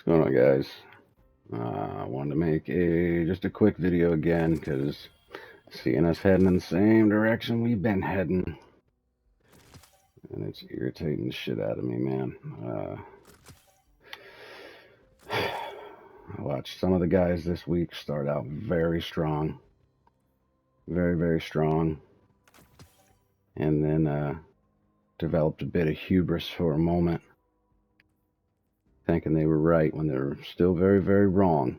Going on, guys? I wanted to make just a quick video again because seeing us heading in the same direction we've been heading, and it's irritating the shit out of me, man. I watched some of the guys this week start out very strong, very strong, and then developed a bit of hubris for a moment, thinking they were right when they were still very wrong.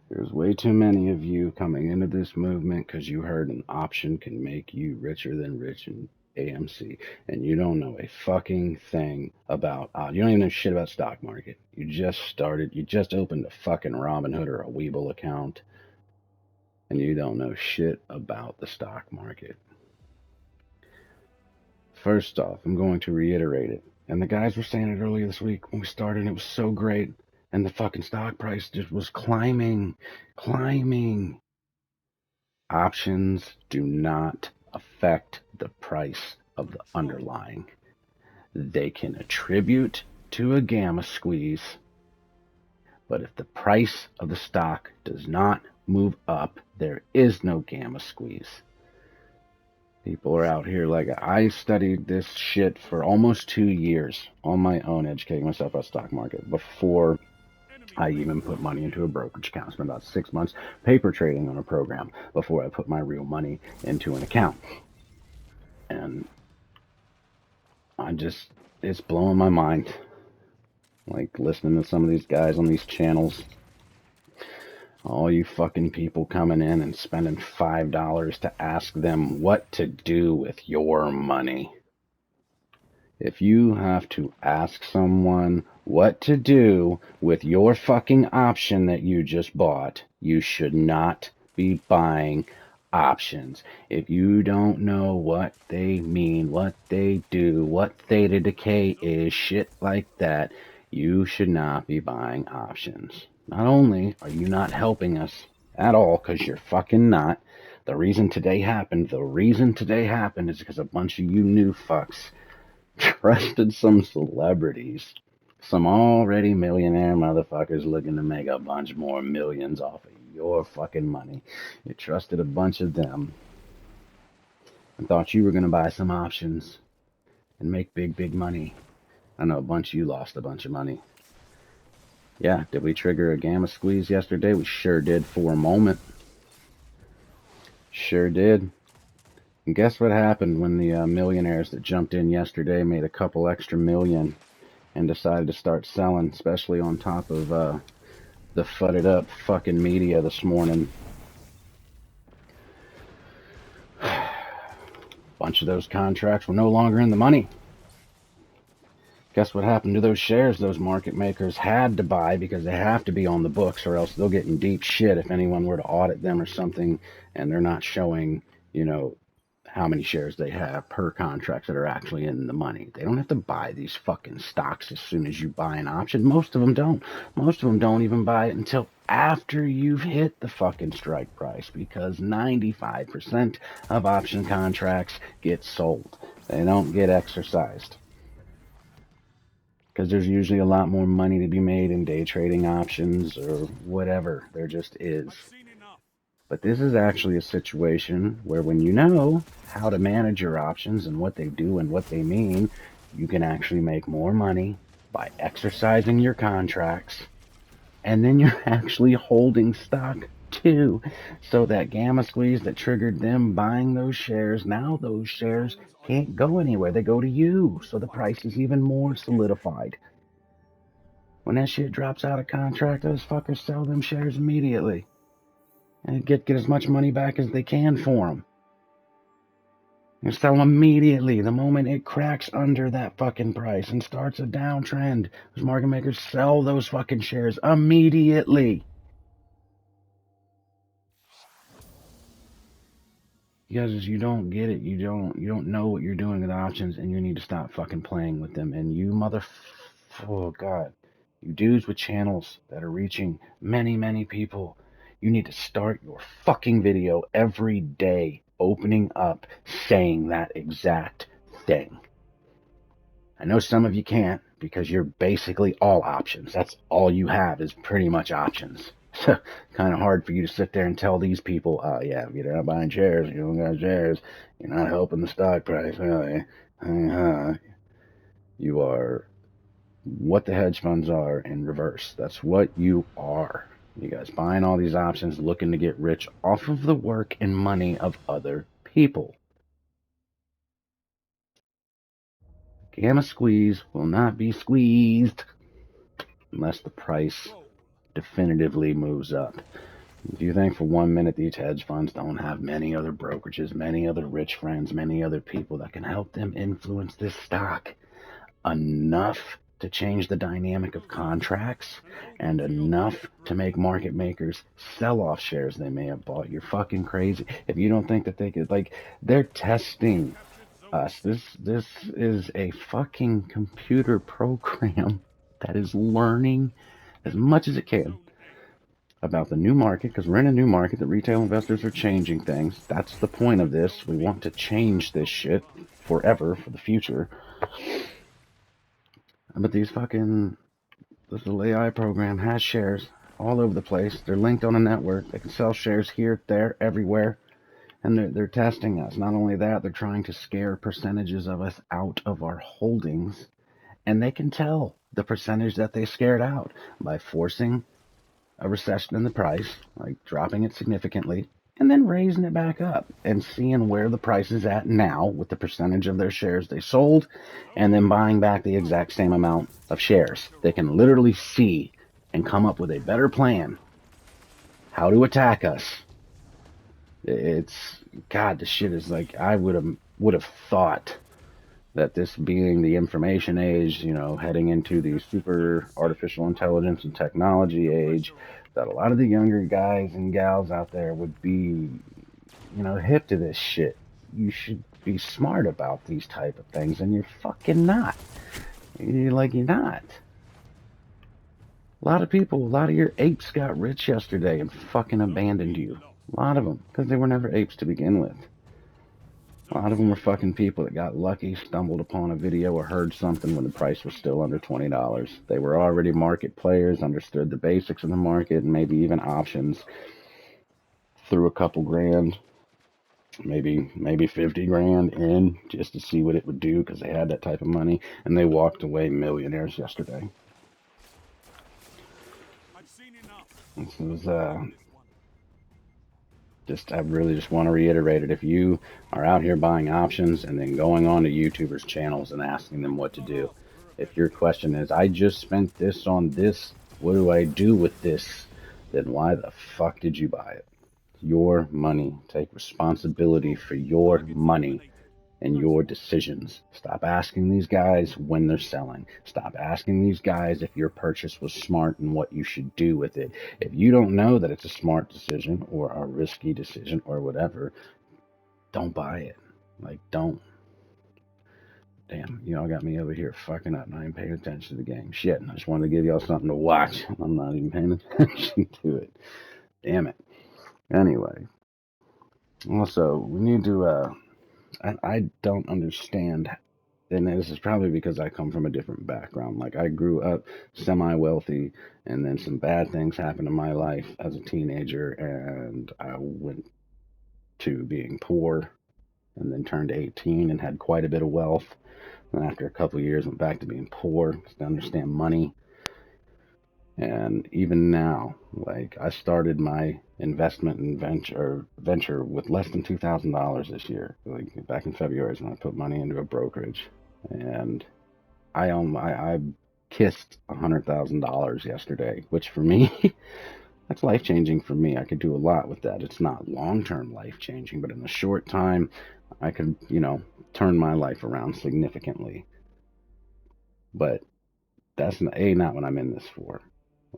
There's way too many of you coming into this movement because you heard an option can make you richer than rich in AMC, and you don't know a fucking thing about, you don't even know shit about stock market. You just opened a fucking Robinhood or a Webull account, and you don't know shit about the stock market. First off, I'm going to reiterate it, and the guys were saying it earlier this week when we started, and it was so great. And the fucking stock price just was climbing. Options do not affect the price of the underlying. They can attribute to a gamma squeeze, but if the price of the stock does not move up, there is no gamma squeeze. People are out here like, I studied this shit for almost 2 years on my own, educating myself about stock market before I even put money into a brokerage account. I spent about 6 months paper trading on a program before I put my real money into an account. And it's blowing my mind. Like listening to some of these guys on these channels. All you fucking people coming in and spending $5 to ask them what to do with your money. If you have to ask someone what to do with your fucking option that you just bought, you should not be buying options. If you don't know what they mean, what they do, what theta decay is, shit like that, you should not be buying options. Not only are you not helping us at all, because you're fucking not. The reason today happened is because a bunch of you new fucks trusted some celebrities, some already millionaire motherfuckers looking to make a bunch more millions off of your fucking money. You trusted a bunch of them and thought you were going to buy some options and make big money. I know a bunch of you lost a bunch of money. Yeah, did we trigger a gamma squeeze yesterday? We sure did for a moment. Sure did. And guess what happened when the millionaires that jumped in yesterday made a couple extra million and decided to start selling, especially on top of the fudded up fucking media this morning? A bunch of those contracts were no longer in the money. Guess what happened to those shares those market makers had to buy because they have to be on the books or else they'll get in deep shit if anyone were to audit them or something and they're not showing, how many shares they have per contracts that are actually in the money. They don't have to buy these fucking stocks as soon as you buy an option. Most of them don't. Most of them don't even buy it until after you've hit the fucking strike price because 95% of option contracts get sold. They don't get exercised. Because there's usually a lot more money to be made in day trading options or whatever. There just is. But this is actually a situation where when you know how to manage your options and what they do and what they mean, you can actually make more money by exercising your contracts. And then you're actually holding stock too. So that gamma squeeze that triggered them buying those shares, now those shares can't go anywhere. They go to you. So the price is even more solidified. When that shit drops out of contract, those fuckers sell them shares immediately. And get as much money back as they can for them. And sell them immediately the moment it cracks under that fucking price and starts a downtrend. Those market makers sell those fucking shares immediately. Because you don't get it. You don't know what you're doing with options, and you need to stop fucking playing with them. And you oh god, you dudes with channels that are reaching many people. You need to start your fucking video every day opening up saying that exact thing. I know some of you can't because you're basically all options. That's all you have is pretty much options. So kind of hard for you to sit there and tell these people, oh yeah, if you're not buying shares, you don't got shares, you're not helping the stock price. Really. You are what the hedge funds are in reverse. That's what you are. You guys buying all these options, looking to get rich off of the work and money of other people. Gamma squeeze will not be squeezed unless the price definitively moves up. Do you think for 1 minute these hedge funds don't have many other brokerages, many other rich friends, many other people that can help them influence this stock enough to change the dynamic of contracts and enough to make market makers sell off shares they may have bought? You're fucking crazy. If you don't think that they could, like, they're testing us. This is a fucking computer program that is learning as much as it can about the new market, because we're in a new market. The retail investors are changing things. That's the point of this. We want to change this shit forever for the future. But this little AI program has shares all over the place. They're linked on a network. They can sell shares here, there, everywhere. And they're testing us. Not only that, they're trying to scare percentages of us out of our holdings. And they can tell the percentage that they scared out by forcing a recession in the price, like dropping it significantly, and then raising it back up and seeing where the price is at now with the percentage of their shares they sold, and then buying back the exact same amount of shares. They can literally see and come up with a better plan how to attack us. It's, God, this shit is like, I would have thought that this being the information age, heading into the super artificial intelligence and technology age, that a lot of the younger guys and gals out there would be, hip to this shit. You should be smart about these type of things, and you're fucking not. You're not. A lot of your apes got rich yesterday and fucking abandoned you. A lot of them, because they were never apes to begin with. A lot of them were fucking people that got lucky, stumbled upon a video or heard something when the price was still under $20. They were already market players, understood the basics of the market, and maybe even options. Threw a couple grand, maybe 50 grand in just to see what it would do because they had that type of money, and they walked away millionaires yesterday. This was I really just want to reiterate it. If you are out here buying options and then going on to YouTubers' channels and asking them what to do, if your question is, I just spent this on this, what do I do with this? Then why the fuck did you buy it? Your money. Take responsibility for your money and your decisions. Stop asking these guys when they're selling. Stop asking these guys if your purchase was smart and what you should do with it. If you don't know that it's a smart decision or a risky decision or whatever, don't buy it. Don't. Damn, y'all got me over here fucking up and I ain't paying attention to the game. Shit, I just wanted to give y'all something to watch. I'm not even paying attention to it. Damn it. Anyway. Also, we need to, I don't understand, and this is probably because I come from a different background. Like, I grew up semi-wealthy, and then some bad things happened in my life as a teenager, and I went to being poor, and then turned 18 and had quite a bit of wealth. And after a couple of years, went back to being poor to understand money. And even now, I started my investment and venture with less than $2,000 this year. Back in February is when I put money into a brokerage, and I kissed $100,000 yesterday, which for me, that's life changing for me. I could do a lot with that. It's not long term life changing, but in a short time, I could turn my life around significantly. But that's not what I'm in this for.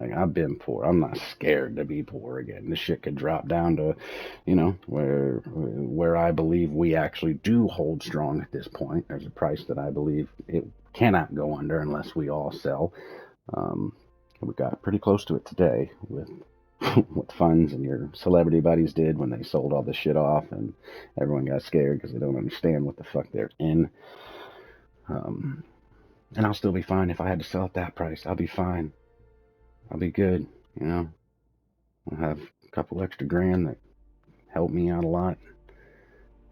I've been poor. I'm not scared to be poor again. This shit could drop down to, where I believe we actually do hold strong at this point. There's a price that I believe it cannot go under unless we all sell. We got pretty close to it today with what funds and your celebrity buddies did when they sold all this shit off, and everyone got scared because they don't understand what the fuck they're in. And I'll still be fine if I had to sell at that price. I'll be fine. I'll be good, you know. I'll have a couple extra grand that help me out a lot.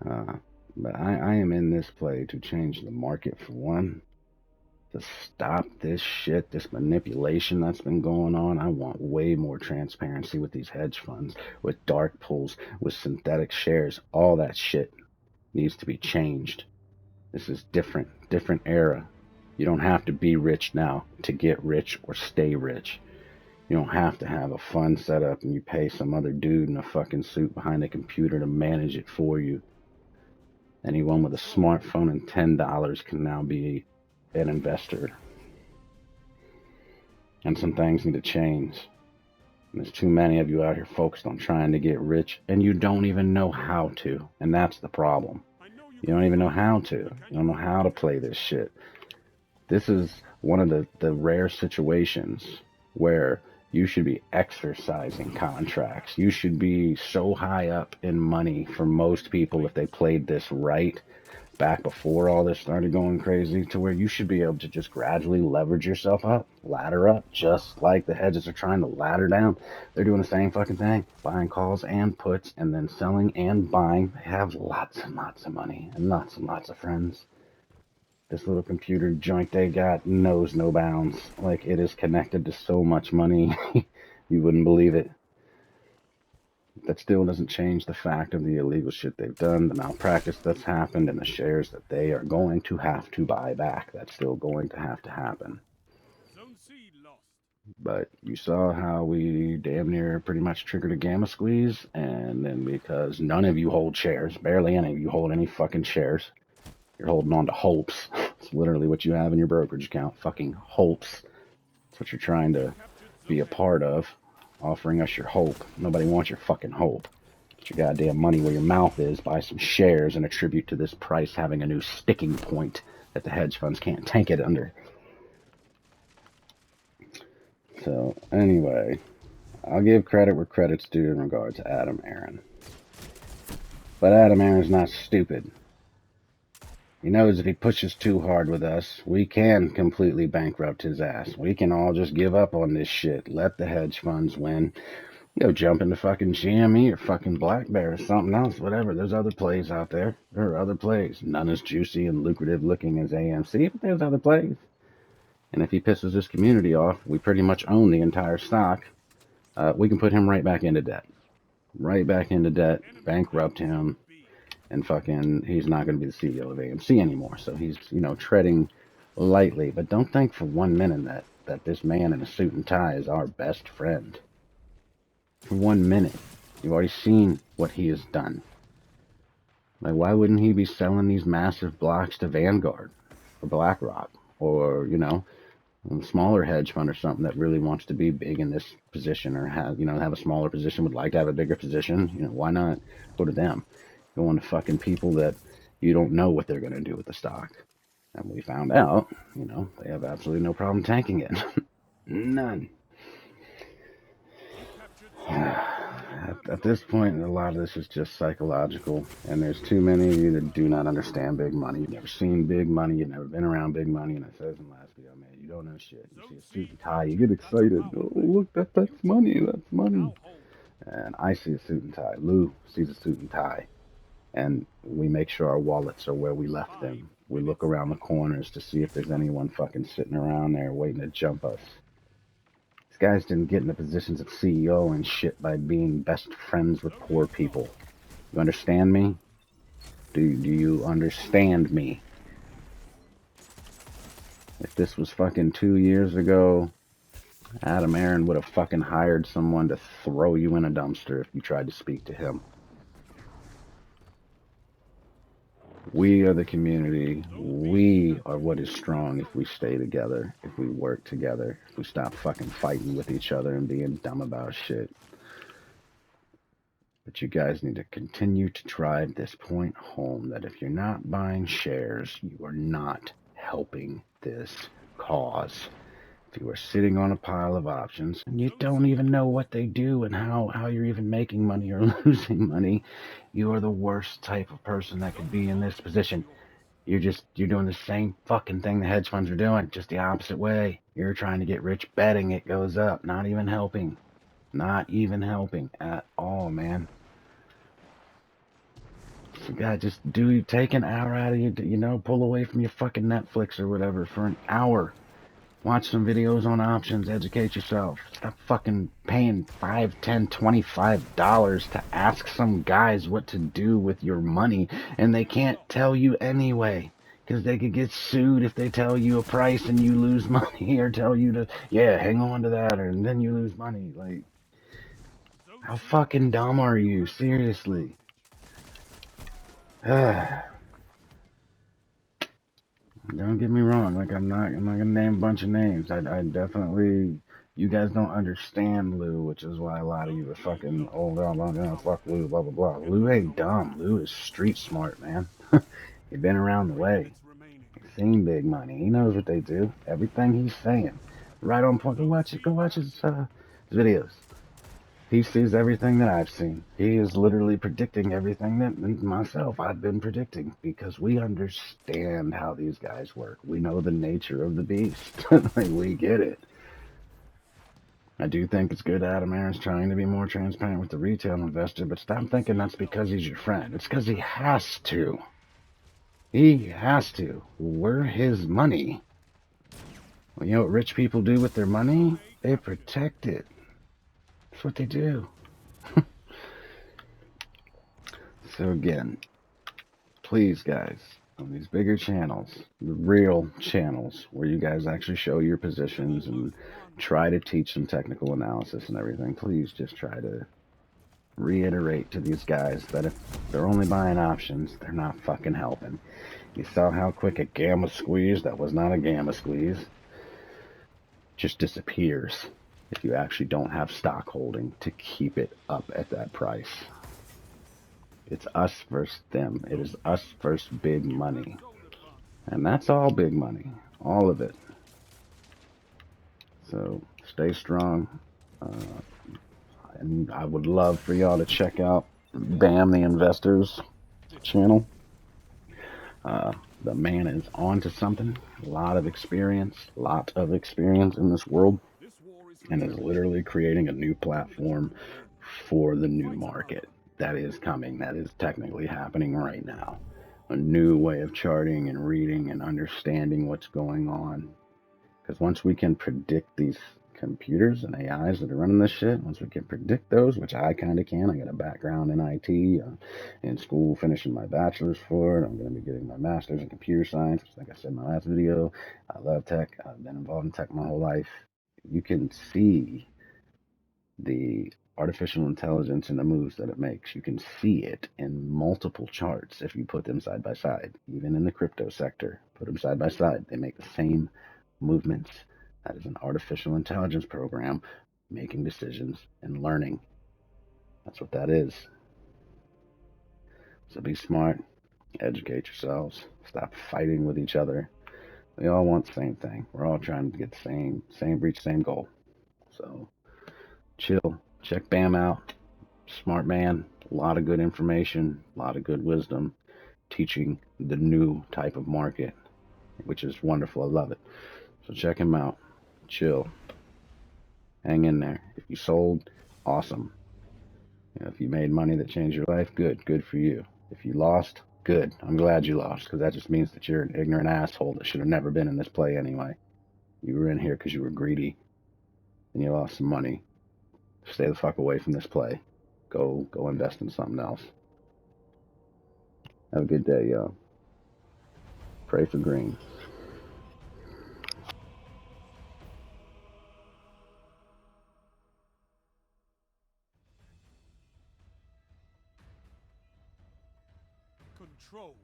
Uh, but I am in this play to change the market for one, to stop this shit, this manipulation that's been going on. I want way more transparency with these hedge funds, with dark pools, with synthetic shares. All that shit needs to be changed. This is different era. You don't have to be rich now to get rich or stay rich. You don't have to have a fund set up and you pay some other dude in a fucking suit behind a computer to manage it for you. Anyone with a smartphone and $10 can now be an investor. And some things need to change. And there's too many of you out here focused on trying to get rich, and you don't even know how to. And that's the problem. You don't even know how to. You don't know how to play this shit. This is one of the rare situations where you should be exercising contracts. You should be so high up in money for most people if they played this right back before all this started going crazy, to where you should be able to just gradually leverage yourself up, ladder up, just like the hedges are trying to ladder down. They're doing the same fucking thing, buying calls and puts and then selling and buying. They have lots and lots of money and lots of friends. This little computer joint they got knows no bounds. Like, it is connected to so much money, you wouldn't believe it. That still doesn't change the fact of the illegal shit they've done, the malpractice that's happened, and the shares that they are going to have to buy back. That's still going to have to happen. But you saw how we damn near pretty much triggered a gamma squeeze, and then because none of you hold shares, barely any of you hold any fucking shares, you're holding on to hopes. It's literally what you have in your brokerage account, fucking hopes. That's what you're trying to be a part of, offering us your hope. Nobody wants your fucking hope. Get your goddamn money where your mouth is, buy some shares, and attribute to this price having a new sticking point that the hedge funds can't tank it under. So, anyway, I'll give credit where credit's due in regard to Adam Aaron. But Adam Aaron's not stupid. He knows if he pushes too hard with us, we can completely bankrupt his ass. We can all just give up on this shit. Let the hedge funds win. Go jump into fucking GME or fucking Black Bear or something else, whatever. There's other plays out there. There are other plays. None as juicy and lucrative looking as AMC, but there's other plays. And if he pisses this community off, we pretty much own the entire stock. We can put him right back into debt. Right back into debt, bankrupt him, and fucking he's not going to be the CEO of AMC anymore. So he's, treading lightly. But don't think for 1 minute that this man in a suit and tie is our best friend. For 1 minute. You've already seen what he has done. Like, why wouldn't he be selling these massive blocks to Vanguard or BlackRock or, a smaller hedge fund or something that really wants to be big in this position, or have a smaller position, would like to have a bigger position? Why not go to them? Going to fucking people that you don't know what they're going to do with the stock. And we found out, they have absolutely no problem tanking it. None. At this point, a lot of this is just psychological, and there's too many of you that do not understand big money. You've never seen big money, you've never been around big money, and I said in the last video, man, you don't know shit. You see a suit and tie, you get excited. Oh, look, that's money, that's money. And I see a suit and tie. Lou sees a suit and tie. And we make sure our wallets are where we left them. We look around the corners to see if there's anyone fucking sitting around there waiting to jump us. These guys didn't get into positions of CEO and shit by being best friends with poor people. You understand me? Do you understand me? If this was fucking 2 years ago, Adam Aaron would have fucking hired someone to throw you in a dumpster if you tried to speak to him. We are the community. We are what is strong if we stay together, if we work together, if we stop fucking fighting with each other and being dumb about shit. But you guys need to continue to drive this point home, that if you're not buying shares, you are not helping this cause. If you are sitting on a pile of options and you don't even know what they do and how you're even making money or losing money, you are the worst type of person that could be in this position. You're doing the same fucking thing the hedge funds are doing, just the opposite way. You're trying to get rich betting it goes up, not even helping. Not even helping at all, man. So God, just take an hour out of your, pull away from your fucking Netflix or whatever for an hour. Watch some videos on options, educate yourself. Stop fucking paying $5, $10, $25 to ask some guys what to do with your money, and they can't tell you anyway. Because they could get sued if they tell you a price and you lose money, or tell you to, yeah, hang on to that, and then you lose money. Like, how fucking dumb are you? Seriously. Don't get me wrong. Like I'm not gonna name a bunch of names. I definitely. You guys don't understand Lou, which is why a lot of you are fucking fuck Lou, blah blah blah. Lou ain't dumb. Lou is street smart, man. He's been around the way. He's seen big money. He knows what they do. Everything he's saying, right on point. Go watch it. Go watch his videos. He sees everything that I've seen. He is literally predicting everything that myself I've been predicting, because we understand how these guys work. We know the nature of the beast. Like, we get it. I do think it's good Adam Aaron's trying to be more transparent with the retail investor, but stop thinking that's because he's your friend. It's because he has to. He has to. We're his money. Well, you know what rich people do with their money? They protect it. That's what they do. So again, please guys, on these bigger channels, the real channels where you guys actually show your positions and try to teach some technical analysis and everything, please just try to reiterate to these guys that if they're only buying options, they're not fucking helping. You saw how quick a gamma squeeze that was not a gamma squeeze just disappears if you actually don't have stock holding to keep it up at that price. It's us versus them. It is us versus big money. And that's all big money. All of it. So stay strong. And I would love for y'all to check out Bam the Investors channel. The man is on to something. A lot of experience in this world. And is literally creating a new platform for the new market that is coming, that is technically happening right now. A new way of charting and reading and understanding what's going on. Because once we can predict these computers and AIs that are running this shit, once we can predict those, which I kind of can, I got a background in IT, in school finishing my bachelor's for it. I'm going to be getting my master's in computer science, which, like I said in my last video, I love tech. I've been involved in tech my whole life. You can see the artificial intelligence and the moves that it makes. You can see it in multiple charts if you put them side by side. Even in the crypto sector, put them side by side. They make the same movements. That is an artificial intelligence program making decisions and learning. That's what that is. So be smart, educate yourselves, stop fighting with each other. We all want the same thing. We're all trying to get the same reach, same goal. So chill, check Bam out. Smart man, a lot of good information, a lot of good wisdom, teaching the new type of market, which is wonderful. I love it. So check him out. Chill. Hang in there. If you sold, awesome. If you made money that changed your life, good. Good for you. If you lost, good. I'm glad you lost, because that just means that you're an ignorant asshole that should have never been in this play anyway. You were in here because you were greedy and you lost some money. Stay the fuck away from this play. Go invest in something else. Have a good day, y'all. Pray for green. Control.